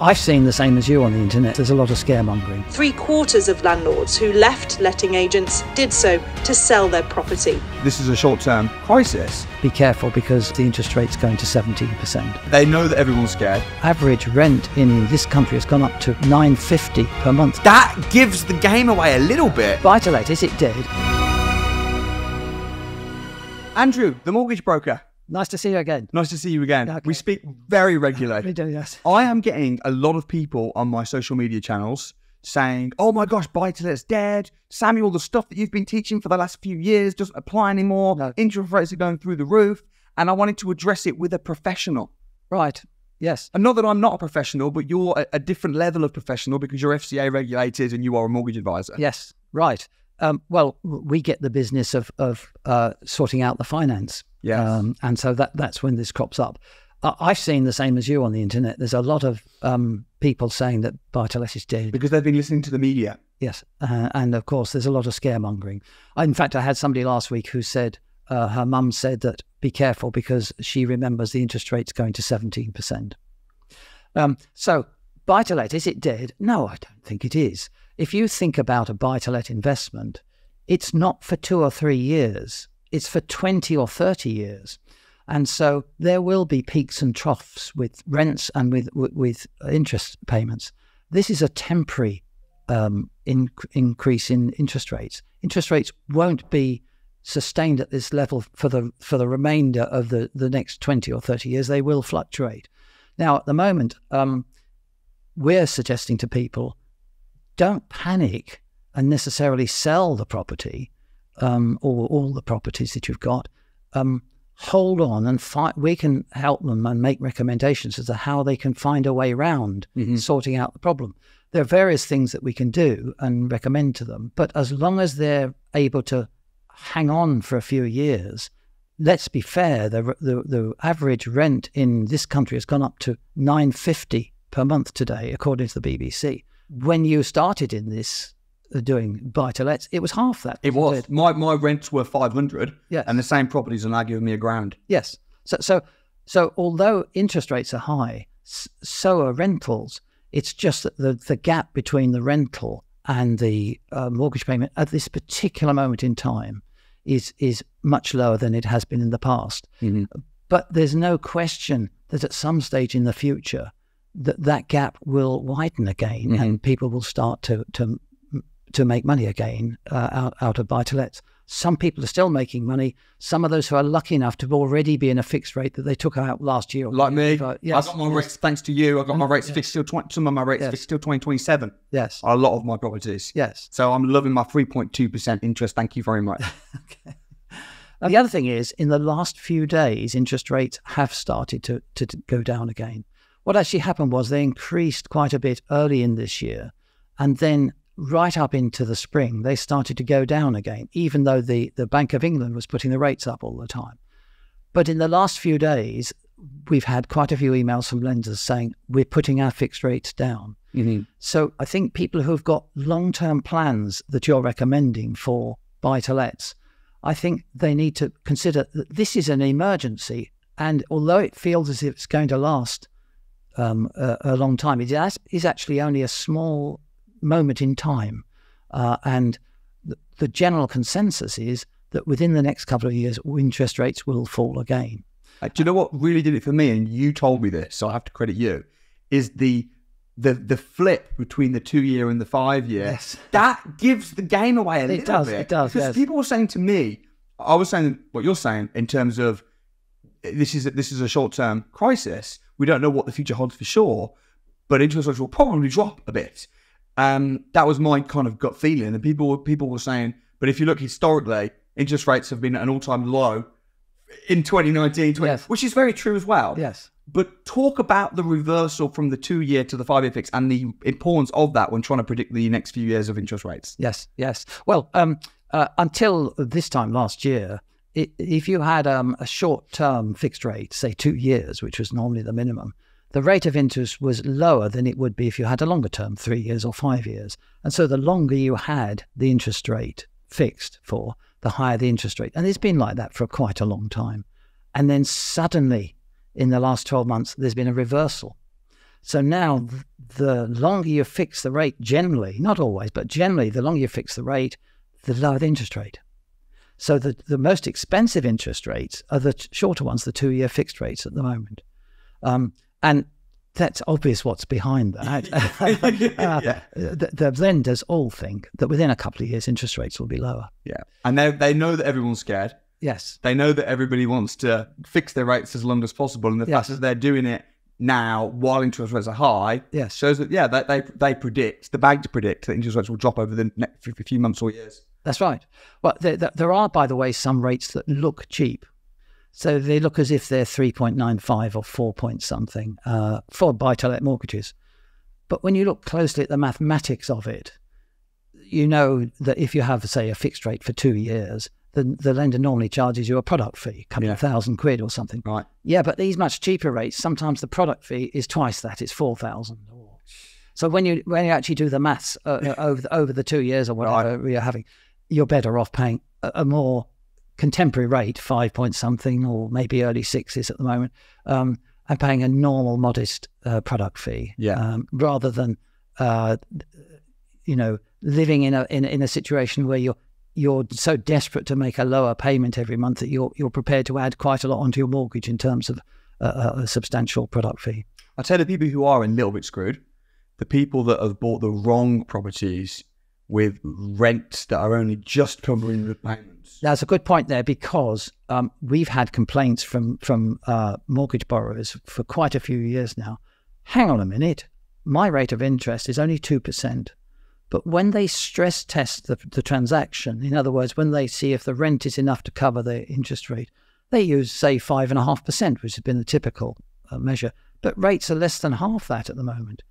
I've seen the same as you on the internet. There's a lot of scaremongering. 3/4 of landlords who left letting agents did so to sell their property. This is a short-term crisis. Be careful because the interest rate's going to 17%. They know that everyone's scared. Average rent in this country has gone up to $9.50 per month. That gives the game away a little bit. BuytoLet, is it dead? Andrew, the mortgage broker. Nice to see you again. Nice to see you again. Okay. We speak very regularly. We do, yes. I am getting a lot of people on my social media channels saying, oh my gosh, BuytoLet's dead. Samuel, the stuff that you've been teaching for the last few years doesn't apply anymore. No. Interest rates are going through the roof. And I wanted to address it with a professional. Right, yes. And not that I'm not a professional, but you're a different level of professional because you're FCA regulated and you are a mortgage advisor. Yes, right. Well, we get the business of sorting out the finance. Yes. And so that's when this crops up. I've seen the same as you on the internet. There's a lot of people saying that BuytoLet is dead. Because they've been listening to the media. Yes. And of course, there's a lot of scaremongering. In fact, I had somebody last week who said her mum said that be careful because she remembers the interest rate's going to 17%. So BuytoLet, is it dead? No, I don't think it is. If you think about a BuytoLet investment, it's not for 2 or 3 years. It's for 20 or 30 years. And so there will be peaks and troughs with rents and with interest payments. This is a temporary increase in interest rates. Interest rates won't be sustained at this level for the remainder of the next 20 or 30 years. They will fluctuate. Now, at the moment, we're suggesting to people, don't panic and necessarily sell the property or all the properties that you've got. Hold on and we can help them and make recommendations as to how they can find a way around sorting out the problem. There are various things that we can do and recommend to them, but as long as they're able to hang on for a few years, let's be fair, the average rent in this country has gone up to $9.50 per month today, according to the BBC. When you started in this, doing BuytoLets, it was half that. It was. My rents were 500, yes, and the same properties are now giving me £1,000. Yes. So although interest rates are high, so are rentals. It's just that the gap between the rental and the mortgage payment at this particular moment in time is much lower than it has been in the past. But there's no question that at some stage in the future that gap will widen again, and people will start to make money again out of BuytoLets. Some people are still making money. Some of those who are lucky enough to already be in a fixed rate that they took out last year. Like me. Yes, I got my rates, thanks to you, I got my rates fixed till some of my rates fixed till 2027. Yes. A lot of my properties. Yes. So I'm loving my 3.2% interest. Thank you very much. Okay. The other thing is, in the last few days, interest rates have started to go down again. What actually happened was they increased quite a bit early in this year, and then right up into the spring, they started to go down again, even though the Bank of England was putting the rates up all the time. But in the last few days, we've had quite a few emails from lenders saying, we're putting our fixed rates down. So I think people who've got long-term plans that you're recommending for BuytoLets, I think they need to consider that this is an emergency. And although it feels as if it's going to last a long time, it is actually only a small moment in time, and the general consensus is that within the next couple of years interest rates will fall again. Do you know what really did it for me, and you told me this, so I have to credit you, is the flip between the 2-year and the 5-year. Yes. That gives the game away a little bit. It does, because yes. people were saying to me, I was saying what you're saying in terms of this is a short-term crisis. We don't know what the future holds for sure, but interest rates will probably drop a bit. That was my kind of gut feeling, and people were saying, but if you look historically, interest rates have been at an all-time low in 2019, yes, which is very true as well. Yes. But talk about the reversal from the 2-year to the 5-year fix and the importance of that when trying to predict the next few years of interest rates. Yes, yes. Well, until this time last year, if you had a short-term fixed rate, say 2 years, which was normally the minimum, the rate of interest was lower than it would be if you had a longer term, 3 years or 5 years. And so the longer you had the interest rate fixed for, the higher the interest rate. And it's been like that for quite a long time. And then suddenly, in the last 12 months, there's been a reversal. So now the longer you fix the rate, generally, not always, but generally, the longer you fix the rate, the lower the interest rate. So the most expensive interest rates are the shorter ones, the 2-year fixed rates at the moment. And that's obvious what's behind that. The lenders all think that within a couple of years, interest rates will be lower. Yeah. And they know that everyone's scared. Yes. They know that everybody wants to fix their rates as long as possible. And the fact that they're doing it now while interest rates are high shows that, they predict, the banks predict that interest rates will drop over the next few months or years. That's right. Well, there are, by the way, some rates that look cheap. So they look as if they're 3.95 or 4 point something for BuytoLet mortgages. But when you look closely at the mathematics of it, you know that if you have, say, a fixed rate for 2 years, the lender normally charges you a product fee, a couple of £1,000 or something. Right. Yeah, but these much cheaper rates, sometimes the product fee is twice that. It's 4,000. So when you actually do the maths over the 2 years or whatever you're having, you're better off paying a more contemporary rate, 5 point something or maybe early 6s at the moment, and paying a normal modest product fee, rather than living in a situation where you're so desperate to make a lower payment every month that you're prepared to add quite a lot onto your mortgage in terms of a substantial product fee. I tell the people who are a little bit screwed, the people that have bought the wrong properties with rents that are only just covering the payments. That's a good point there, because we've had complaints from mortgage borrowers for quite a few years now. Hang on a minute, my rate of interest is only 2%. But when they stress test the transaction, in other words, when they see if the rent is enough to cover the interest rate, they use, say, 5.5%, which has been the typical measure. But rates are less than half that at the moment.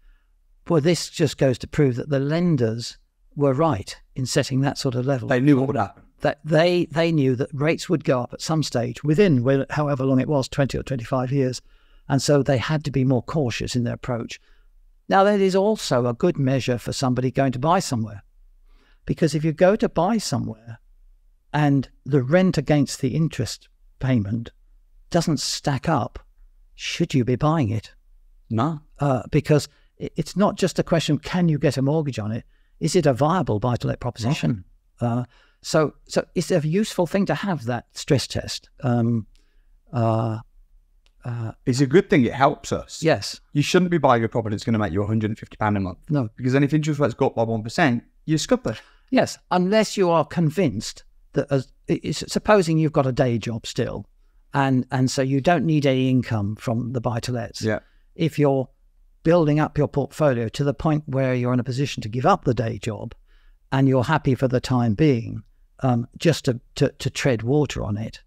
Well, this just goes to prove that the lenders were right in setting that sort of level. They knew what would happen. That they knew that rates would go up at some stage within however long it was, 20 or 25 years. And so they had to be more cautious in their approach. Now, that is also a good measure for somebody going to buy somewhere. Because if you go to buy somewhere and the rent against the interest payment doesn't stack up, should you be buying it? No. Because it's not just a question, can you get a mortgage on it? Is it a viable buy-to-let proposition? Okay. So it's a useful thing to have that stress test. It's a good thing. It helps us. Yes. You shouldn't be buying a property that's going to make you £150 a month. No. Because then if interest rates go up by 1%, you're scuppered. Yes, unless you are convinced that, supposing you've got a day job still, and so you don't need any income from the buy-to-lets. Yeah. If you're building up your portfolio to the point where you're in a position to give up the day job and you're happy for the time being, just to tread water on it,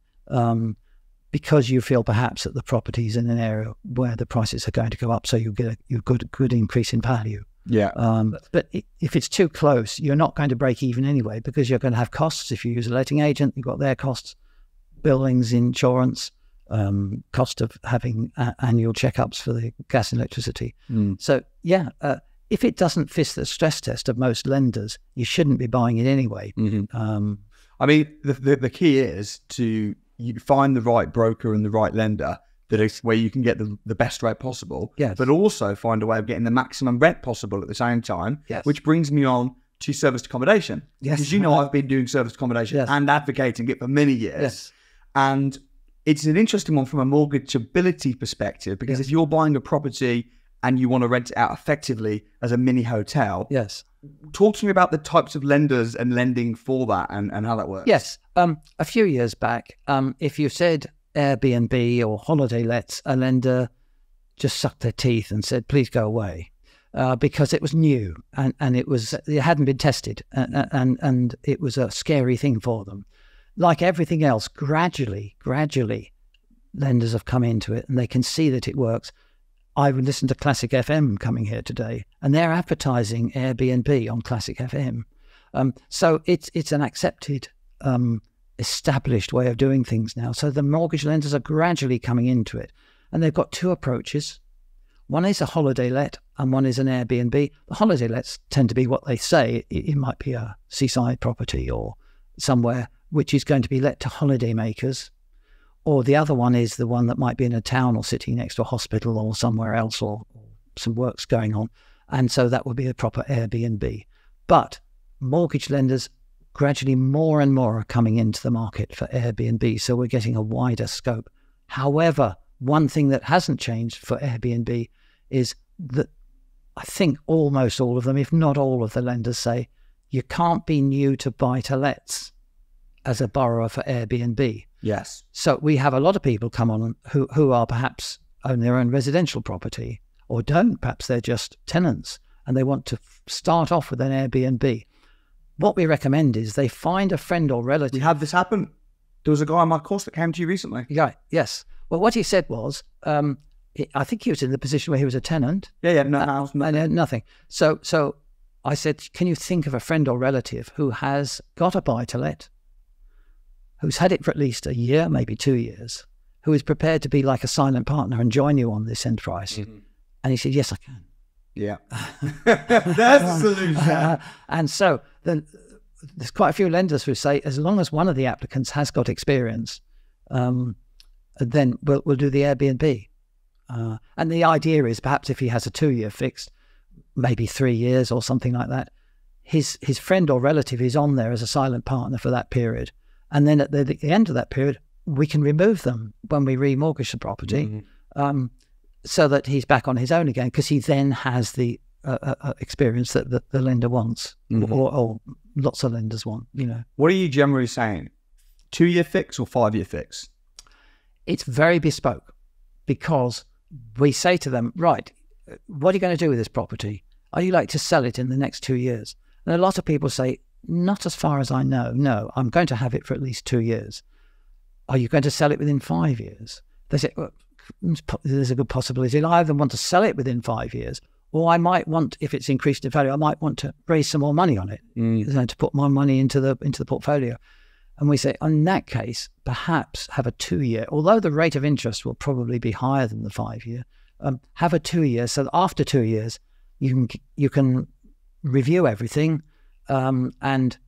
because you feel perhaps that the property is in an area where the prices are going to go up, so you get a good increase in value. Yeah. But if it's too close, you're not going to break even anyway, because you're going to have costs. If you use a letting agent, you've got their costs, buildings, insurance, cost of having annual checkups for the gas and electricity. So, if it doesn't fit the stress test of most lenders, you shouldn't be buying it anyway. Mm-hmm. I mean, the key is to find the right broker and the right lender that is where you can get the best rate possible, but also find a way of getting the maximum rent possible at the same time, which brings me on to serviced accommodation. Yes. Because I've been doing serviced accommodation and advocating it for many years. Yes. And it's an interesting one from a mortgageability perspective, because if you're buying a property and you want to rent it out effectively as a mini hotel, talk to me about the types of lenders and lending for that and how that works. Yes. A few years back, if you said Airbnb or holiday lets, a lender just sucked their teeth and said, please go away, because it was new and it hadn't been tested, and it was a scary thing for them. Like everything else, gradually, lenders have come into it and they can see that it works. I would listen to Classic FM coming here today, and they're advertising Airbnb on Classic FM. So it's an accepted, established way of doing things now. So the mortgage lenders are gradually coming into it, and they've got two approaches. One is a holiday let and one is an Airbnb. The holiday lets tend to be what they say. It might be a seaside property or somewhere which is going to be let to holiday makers. Or the other one is the one that might be in a town or city next to a hospital or somewhere else, or some works going on. And so that will be a proper Airbnb. But mortgage lenders gradually more and more are coming into the market for Airbnb. So we're getting a wider scope. However, one thing that hasn't changed for Airbnb is that I think almost all of them, if not all of the lenders, say you can't be new to BuytoLets as a borrower for Airbnb. Yes. So we have a lot of people come on who are perhaps own their own residential property or don't. Perhaps they're just tenants and they want to start off with an Airbnb. What we recommend is they find a friend or relative. We had this happen. There was a guy on my course that came to you recently. Yeah, yes. Well, what he said was, I think he was in the position where he was a tenant. Yeah, no house, nothing. So I said, can you think of a friend or relative who has got a buy-to-let, who's had it for at least a year, maybe 2 years, who is prepared to be like a silent partner and join you on this enterprise? Mm-hmm. And he said, yes, I can. Yeah. That's the solution. And so there's quite a few lenders who say, as long as one of the applicants has got experience, then we'll do the Airbnb. And the idea is perhaps if he has a 2-year fixed, maybe 3 years or something like that, his friend or relative is on there as a silent partner for that period. And then at the end of that period, we can remove them when we remortgage the property, so that he's back on his own again, because he then has the experience that the lender wants, or lots of lenders want, you know. What are you generally saying? 2-year fix or 5-year fix? It's very bespoke, because we say to them, right, what are you going to do with this property? Are you like to sell it in the next 2 years? And a lot of people say, not as far as I know. No, I'm going to have it for at least 2 years. Are you going to sell it within 5 years? They say, well, there's a good possibility. I either want to sell it within 5 years, or I might want, if it's increased in value, I might want to raise some more money on it, to put more money into the portfolio. And we say, in that case, perhaps have a 2-year, although the rate of interest will probably be higher than the 5-year, have a 2-year, so that after 2 years, you can review everything, and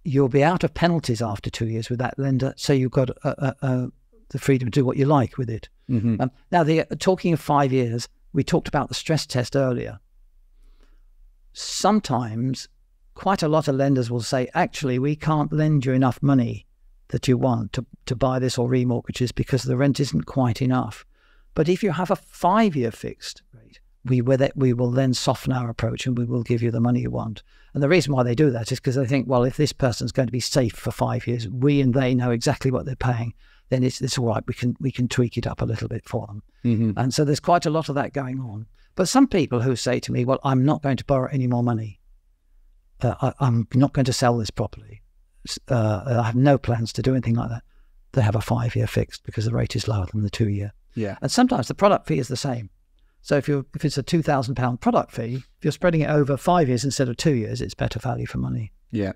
you'll be out of penalties after 2 years with that lender, so you've got the freedom to do what you like with it. Now, talking of 5 years, we talked about the stress test earlier. Sometimes quite a lot of lenders will say, actually, we can't lend you enough money that you want to buy this or remortgages because the rent isn't quite enough. But if you have a 5-year fixed rate, we will then soften our approach and we will give you the money you want. And the reason why they do that is because they think, well, if this person's going to be safe for 5 years, we and they know exactly what they're paying, then it's all right. We can tweak it up a little bit for them. And so there's quite a lot of that going on. But some people who say to me, well, I'm not going to borrow any more money. I'm not going to sell this property. I have no plans to do anything like that. They have a 5-year fixed because the rate is lower than the 2-year. Yeah. And sometimes the product fee is the same. So if it's a £2,000 product fee, if you're spreading it over 5 years instead of 2 years, it's better value for money. Yeah.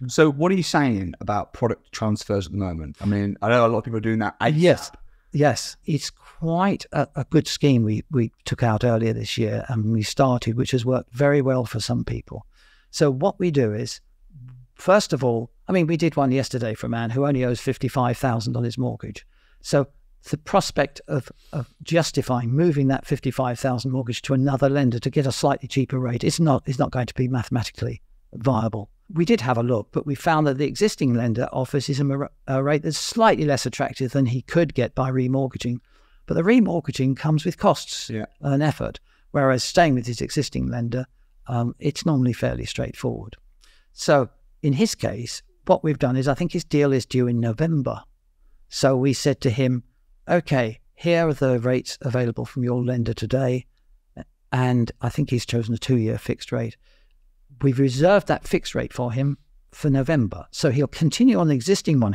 So what are you saying about product transfers at the moment? I mean, I know a lot of people are doing that. Yes. It's quite a good scheme we took out earlier this year and we started, which has worked very well for some people. So what we do is, first of all, I mean, we did one yesterday for a man who only owes $55,000 on his mortgage. So the prospect of justifying moving that $55,000 mortgage to another lender to get a slightly cheaper rate is not going to be mathematically viable. We did have a look, but we found that the existing lender offers him a rate that's slightly less attractive than he could get by remortgaging. But the remortgaging comes with costs and effort, whereas staying with his existing lender, it's normally fairly straightforward. So in his case, what we've done is, I think his deal is due in November. So we said to him, okay, here are the rates available from your lender today. And I think he's chosen a 2-year fixed rate. We've reserved that fixed rate for him for November. So he'll continue on the existing one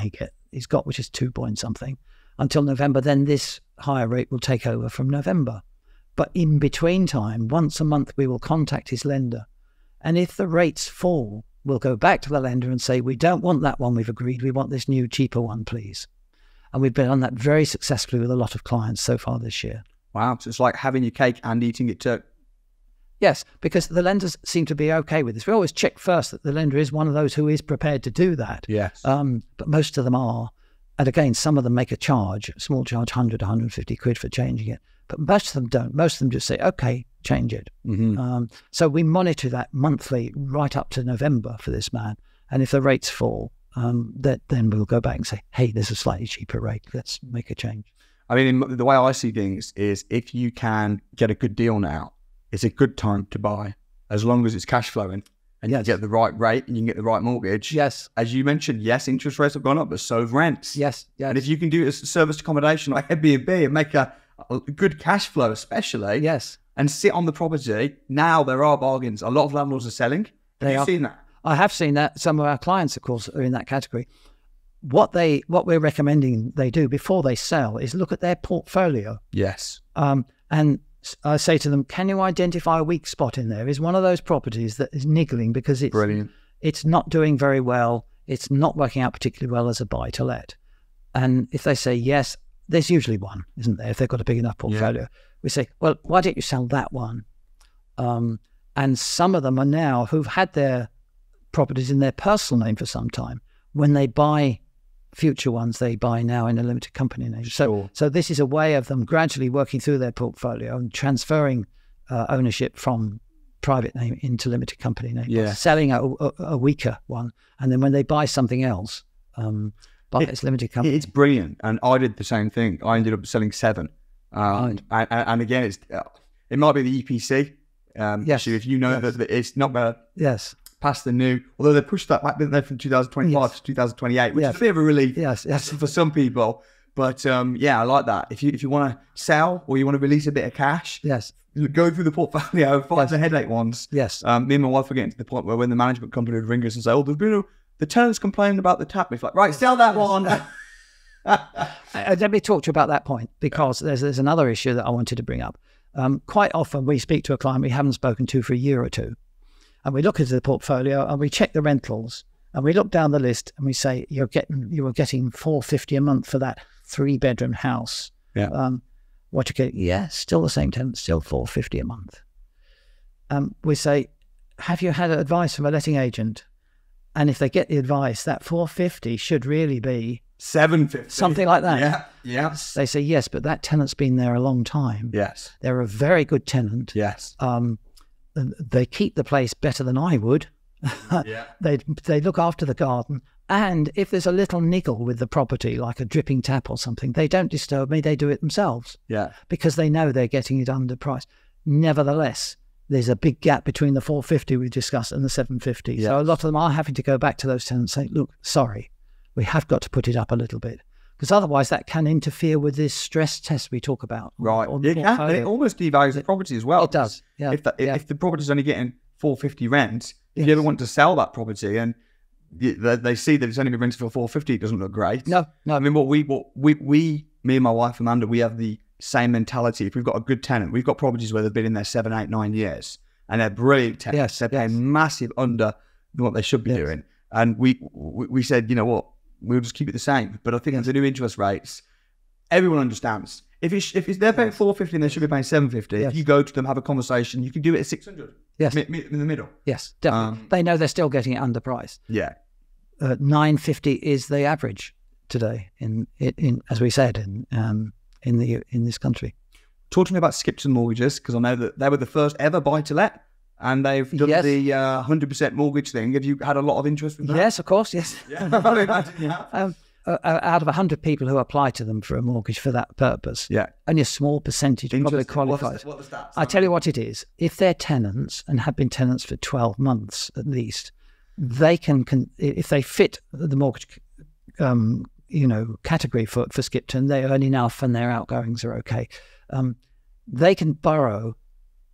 he's got, which is 2 point something, until November. Then this higher rate will take over from November. But in between time, once a month, we will contact his lender. And if the rates fall, we'll go back to the lender and say, we don't want that one we've agreed. We want this new, cheaper one, please. And we've been on that very successfully with a lot of clients so far this year. Wow. So it's like having your cake and eating it too. Yes, because the lenders seem to be okay with this. We always check first that the lender is one of those who is prepared to do that. Yes. But most of them are. And again, some of them make a small charge, 100, 150 quid for changing it. but most of them don't. Most of them just say, okay, change it. So we monitor that monthly right up to November for this man. And if the rates fall, then we'll go back and say, hey, there's a slightly cheaper rate. Let's make a change. I mean, the way I see things is if you can get a good deal now, it's a good time to buy, as long as it's cash flowing and you get the right rate and you can get the right mortgage. Yes. As you mentioned, yes, interest rates have gone up, but so have rents. Yes. And if you can do it as serviced accommodation like Airbnb and make a good cash flow, especially, yes, and sit on the property, now there are bargains. A lot of landlords are selling. Have you seen that? I have seen that. Some of our clients, of course, are in that category. What we're recommending they do before they sell is look at their portfolio. Yes. And I say to them, can you identify a weak spot in there? Is one of those properties that is niggling because it's brilliant. It's not doing very well. It's not working out particularly well as a buy-to-let. And if they say yes, there's usually one, isn't there? If they've got a big enough portfolio, we say, well, why don't you sell that one? And some of them are now who've had their properties in their personal name for some time. When they buy future ones, they buy now in a limited company name. So this is a way of them gradually working through their portfolio and transferring ownership from private name into limited company name, selling a weaker one. And then when they buy something else, buy its limited company. It's brilliant. And I did the same thing. I ended up selling 7. And again, it might be the EPC. Yes. So if you know that it's not going to pass the new, although they pushed that back, didn't they, from 2025 to 2028, which is a bit of a relief for some people. But I like that. If you want to sell or you want to release a bit of cash, go through the portfolio, find the headache ones. Yes. Me and my wife were getting to the point where when the management company would ring us and say, the tenant's complaining about the tap. It's like, right, sell that one. Let me talk to you about that point, because there's another issue that I wanted to bring up. Quite often we speak to a client we haven't spoken to for a year or two, and we look into the portfolio and we check the rentals and we look down the list and we say, you were getting $450 a month for that 3-bedroom house. Yeah. What you get? Yeah, still the same tenant, still $450 a month. We say, have you had advice from a letting agent? And if they get the advice, that $450 should really be $750, something like that. Yeah, yeah. They say yes, but that tenant's been there a long time. Yes, they're a very good tenant. Yes, they keep the place better than I would. Yeah, they look after the garden, and if there's a little niggle with the property, like a dripping tap or something, they don't disturb me. They do it themselves. Yeah, because they know they're getting it underpriced. Nevertheless, there's a big gap between the $450 we discussed and the $750. Yes. So a lot of them are having to go back to those tenants and say, look, sorry, we have got to put it up a little bit, because otherwise that can interfere with this stress test we talk about. Right. It almost devalues the property as well. It does. Yeah. If the property's only getting $450 rent, if you ever want to sell that property and they see that it's only been rented for $450, it doesn't look great. No. I mean, me and my wife Amanda, we have the same mentality. If we've got a good tenant, we've got properties where they've been in there 7, 8, 9 years, and they're brilliant tenants. They're paying massive under what they should be doing. And we said, you know what, we'll just keep it the same. But I think as the new interest rates, everyone understands. If they're paying $450 and they should be paying $750, if you go to them, have a conversation, you can do it at $600. Yes, in the middle. Yes, definitely. They know they're still getting it underpriced. Yeah, $950 is the average today in as we said in this country. Talk to me about Skipton mortgages, because I know that they were the first ever buy-to-let, and they've done the 100% mortgage thing. Have you had a lot of interest in that? Yes, of course, yes. Yeah, I imagine you have. Out of 100 people who apply to them for a mortgage for that purpose, only a small percentage probably qualifies. What the stats? I tell you what it is. If they're tenants and have been tenants for 12 months at least, they can if they fit the mortgage category for Skipton, they earn enough and their outgoings are okay. They can borrow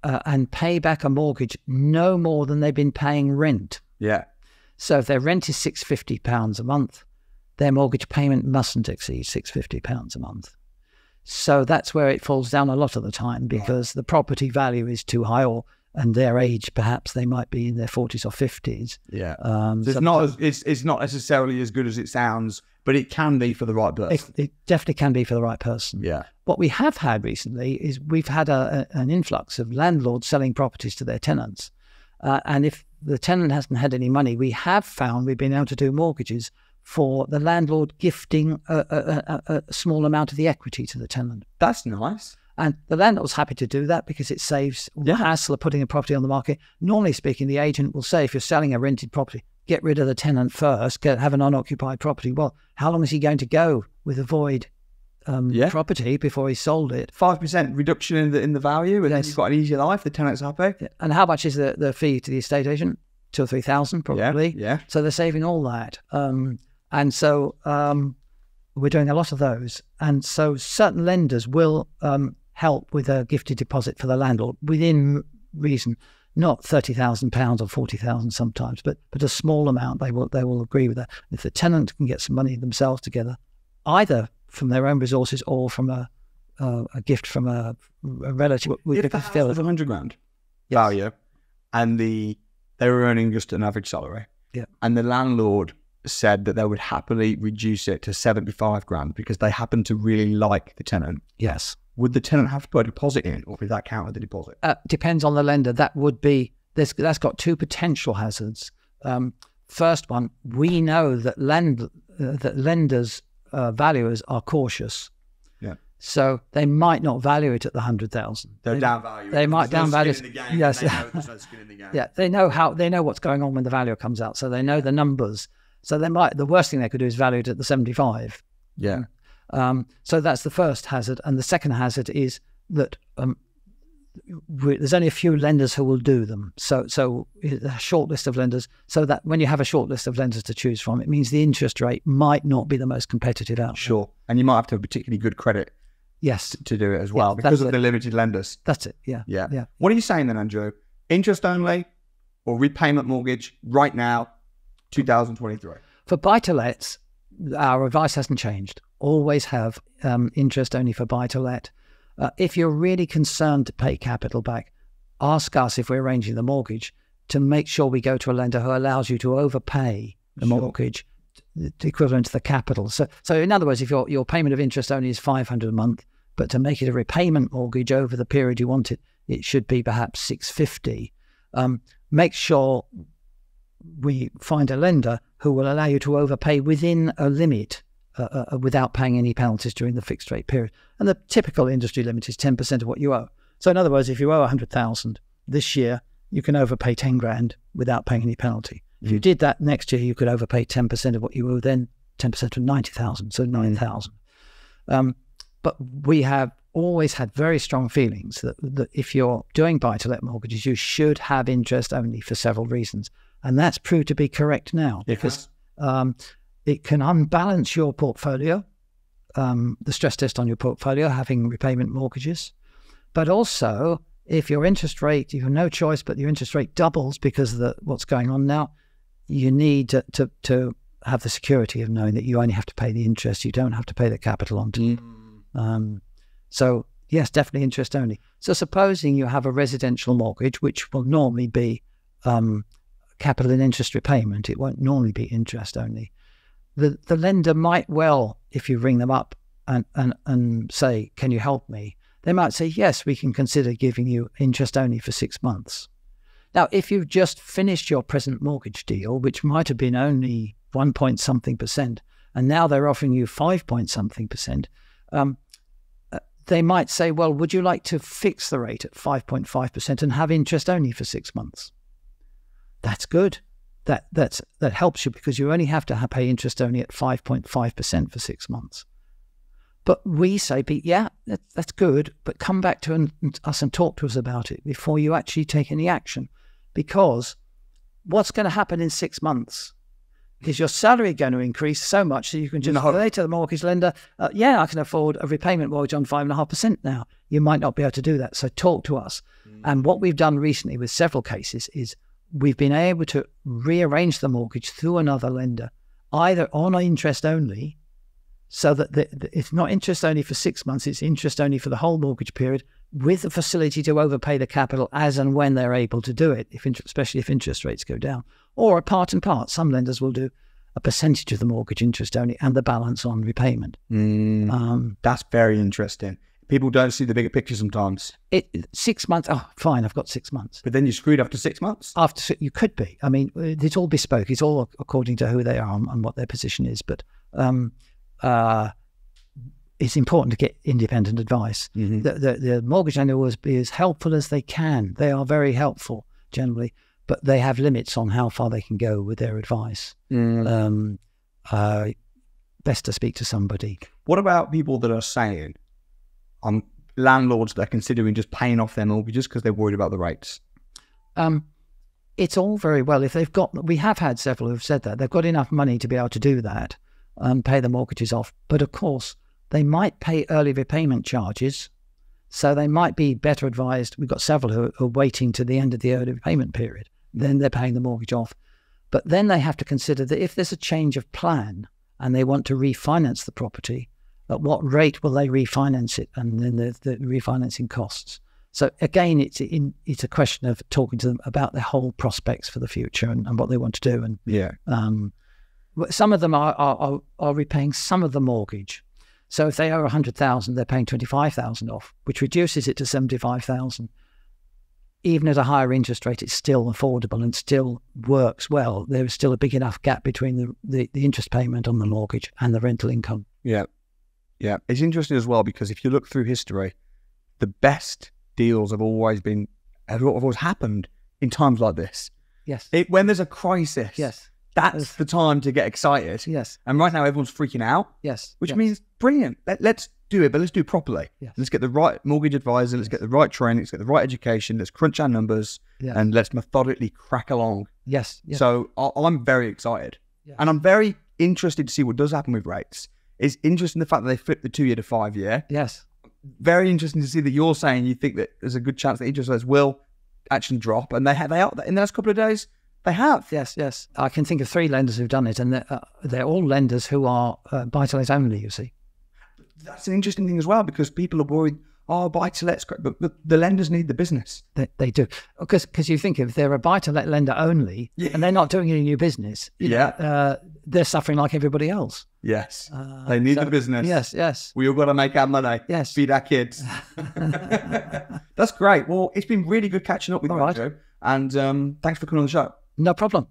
and pay back a mortgage no more than they've been paying rent. Yeah. So if their rent is £650 a month, their mortgage payment mustn't exceed £650 a month. So that's where it falls down a lot of the time, because the property value is too high, and their age, perhaps they might be in their 40s or 50s. Yeah. It's not necessarily as good as it sounds, but it can be for the right person. It definitely can be for the right person. Yeah. What we have had recently is we've had an influx of landlords selling properties to their tenants. And if the tenant hasn't had any money, we have found we've been able to do mortgages for the landlord gifting a small amount of the equity to the tenant. That's nice. And the landlord's happy to do that because it saves the hassle of putting a property on the market. Normally speaking, the agent will say, if you're selling a rented property, get rid of the tenant first, have an unoccupied property. Well, how long is he going to go with a void property before he sold it? 5% reduction in the value, and then you've got an easier life. The tenant's happy. And how much is the fee to the estate agent? 2,000 or 3,000 probably. Yeah. So they're saving all that. And so we're doing a lot of those. And so certain lenders will help with a gifted deposit for the landlord within reason. Not £30,000 or 40,000 sometimes, but a small amount. They will agree with that. If the tenant can get some money themselves together, either from their own resources or from a gift from a relative. If the house was 100 grand value, and they were earning just an average salary, and the landlord said that they would happily reduce it to 75 grand because they happen to really like the tenant. Yes. Would the tenant have to put a deposit in, or is that count as the deposit? Depends on the lender. That would be, that's got two potential hazards. First one, we know that lenders, valuers are cautious. Yeah. So they might not value it at the 100,000. They'll downvalue it. They might downvalue it. Yes. They know there's no skin in the game. Yeah. They know what's going on when the valuer comes out. So they know the numbers. So the worst thing they could do is value it at the 75. Yeah. So that's the first hazard. And the second hazard is that there's only a few lenders who will do them. So a short list of lenders, so that when you have a short list of lenders to choose from, it means the interest rate might not be the most competitive out there. Sure. And you might have to have particularly good credit to do it as well, because of the limited lenders. That's it. Yeah. What are you saying then, Andrew? Interest only or repayment mortgage right now, 2023? For BuytoLets, our advice hasn't changed. Always have interest only for BuytoLet. If you're really concerned to pay capital back, ask us, if we're arranging the mortgage, to make sure we go to a lender who allows you to overpay the mortgage, the equivalent to the capital. So in other words, if your payment of interest only is £500 a month, but to make it a repayment mortgage over the period you want it, it should be perhaps £650. Make sure we find a lender who will allow you to overpay within a limit without paying any penalties during the fixed rate period. And the typical industry limit is 10% of what you owe. So in other words, if you owe 100,000 this year, you can overpay 10 grand without paying any penalty. If you did that next year, you could overpay 10% of what you owe, then 10% of 90,000, so 9,000. But we have always had very strong feelings that if you're doing buy-to-let mortgages, you should have interest only for several reasons. And that's proved to be correct now, because it can unbalance your portfolio, the stress test on your portfolio, having repayment mortgages. But also, if your interest rate, you have no choice, but your interest rate doubles because of what's going on now, you need to have the security of knowing that you only have to pay the interest. You don't have to pay the capital on top. So, yes, definitely interest only. So supposing you have a residential mortgage, which will normally be capital and interest repayment, it won't normally be interest only. The lender might well, if you ring them up and say, can you help me? They might say, yes, we can consider giving you interest only for 6 months. Now, if you've just finished your present mortgage deal, which might have been only 1 point something %, and now they're offering you 5 point something %, they might say, well, would you like to fix the rate at 5.5% and have interest only for 6 months? That's good. That helps you, because you only have to pay interest only at 5.5% for 6 months. But we say, yeah, that's good, but come back to us and talk to us about it before you actually take any action. Because what's going to happen in 6 months is your salary going to increase so much that you can just say to the mortgage lender, yeah, I can afford a repayment mortgage on 5.5% now. You might not be able to do that, so talk to us. And what we've done recently with several cases is we've been able to rearrange the mortgage through another lender, either on interest only, so that it's not interest only for 6 months, it's interest only for the whole mortgage period, with the facility to overpay the capital as and when they're able to do it, especially if interest rates go down. Or a part and part. Some lenders will do a percentage of the mortgage interest only and the balance on repayment. That's very interesting. People don't see the bigger picture sometimes. 6 months, oh, fine, I've got 6 months. But then you're screwed after 6 months? You could be. I mean, it's all bespoke. It's all according to who they are and what their position is. But it's important to get independent advice. The mortgage lender will be as helpful as they can. They are very helpful generally, but they have limits on how far they can go with their advice. Best to speak to somebody. What about people that are saying, landlords that are considering just paying off their mortgages because they're worried about the rates? It's all very well if they've got. We have had several who've said that they've got enough money to be able to do that, pay the mortgages off. But of course, they might pay early repayment charges, so they might be better advised. We've got several who are waiting to the end of the early repayment period. Then they're paying the mortgage off. But then they have to consider that if there's a change of plan and they want to refinance the property, at what rate will they refinance it, and then the refinancing costs. So again, it's a question of talking to them about their whole prospects for the future and what they want to do. And some of them are repaying some of the mortgage. So if they owe 100,000, they're paying 25,000 off, which reduces it to 75,000. Even at a higher interest rate, it's still affordable and still works well. There's still a big enough gap between the interest payment on the mortgage and the rental income. Yeah. It's interesting as well, because if you look through history, the best deals have always happened in times like this. Yes. When there's a crisis. Yes. That's the time to get excited. Yes. And right now everyone's freaking out. Yes. Which means, brilliant. Let's do it, but let's do it properly. Yes. Let's get the right mortgage advisor. Let's get the right training. Let's get the right education. Let's crunch our numbers. Yes. And let's methodically crack along. Yes. So I'm very excited. Yes. And I'm very interested to see what does happen with rates. It's interesting the fact that they flipped the 2-year to 5-year. Yes. Very interesting to see that you're saying you think that there's a good chance that interest rates will actually drop. And they are in the last couple of days. They have. Yes. I can think of 3 lenders who've done it, and they're all lenders who are BuytoLet only, you see. That's an interesting thing as well, because people are worried, BuytoLet's great, but the lenders need the business. They do. Because you think if they're a BuytoLet lender only, and they're not doing any new business, they're suffering like everybody else. Yes. They need the business. Yes. We all got to make our money. Yes. Feed our kids. That's great. Well, it's been really good catching up with you, right. Joe. And thanks for coming on the show. No problem.